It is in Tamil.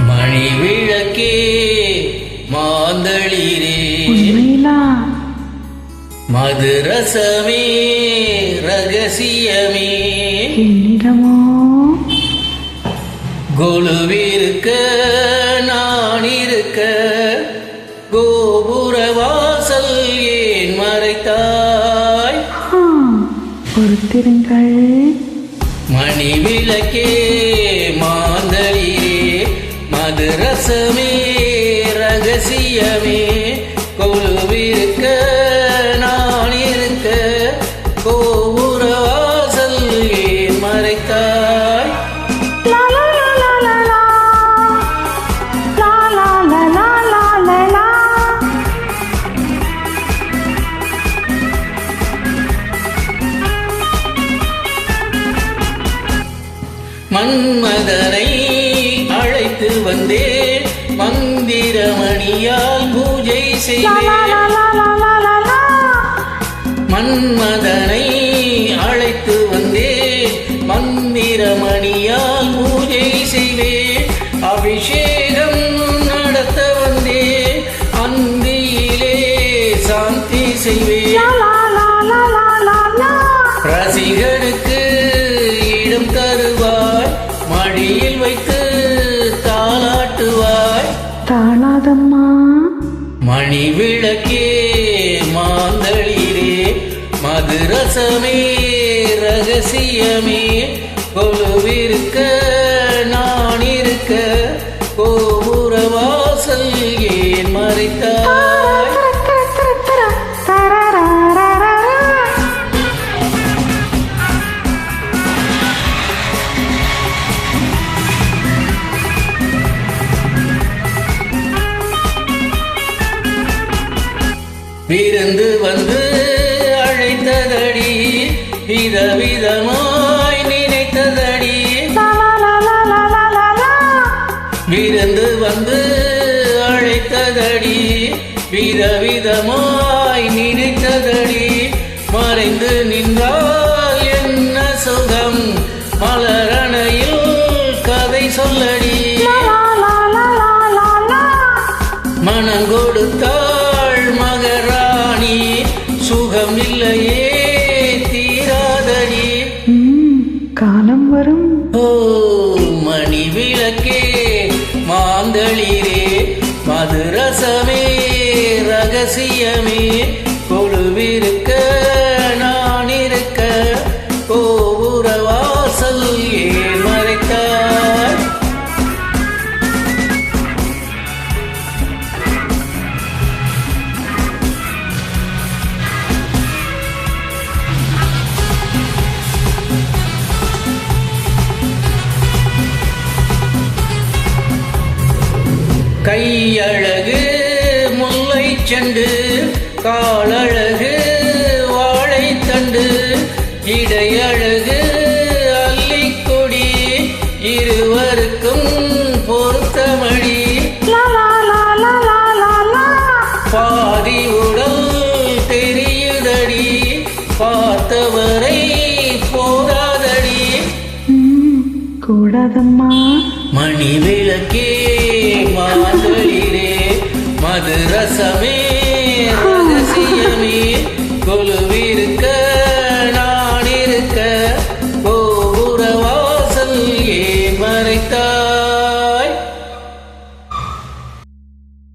மணி விளக்கே மாந்தளிரே மதுரசமே ரகசியமே என்னிடமோ கொலுவிருக்க நான் இருக்க கோபுர வாசல் ஏன் மறைத்தாய் பொறுத்திருங்கள் மணி விளக்கே மாந்தளிரே மதுரசமே ரகசியமே கொலுவிருக்க நான் இருக்க கோபுர வாசல் ஏன் மறைத்தாய் மன்மதனை அழைத்து வந்தேன் மந்திரமணியால் பூஜை செய்தேன் மன்மதனை அழைத்து வந்தேன் மந்திரமணியால் பூஜை செய்வேன் அபிஷேகம் நடத்த வந்தேன் அந்தியிலே சாந்தி செய்வேன் ரசிகனுக்கு இடம் தருவாய் மடியில் வைத்து தாளாட்டுவாய் தாளாதம்மா மணி விளக்கே மாந்தளிரே மதுரசமே ரகசியமே கொலுவிருக்க நான் இருக்க கோபுர வாசல் ஏன் மறைத்தாய் விருந்து வந்து அழைத்ததடி விதவிதமாய் நினைத்ததடி விருந்து வந்து அழைத்ததடி விதவிதமாய் நினைத்ததடி மறைந்து நின்றால் என்ன சுகம் மலரணையில் கதை சொல்லடி மனம் கொடுத்தாள் மகராணி சுகம் இல்லையே தீராதடி காலம் வரும் ஓ மணி விளக்கே மாந்தளிரே மதுரசமே ரகசியமே கொலுவிருக்க நான் இருக்க கோபுர வாசல் ஏன் மறைத்தாய் கையழகு முல்லை செண்டு காலழகு வாழைத்தண்டு இடையழகு அல்லிக்கொடி இருவருக்கும் பொருத்தமடி பாதி உடல் தெரியுதடி பார்த்தவரை போதாதடி கூடாதம்மா மணி விளக்கே மாந்தளிரே மதுரசமே ரகசியமே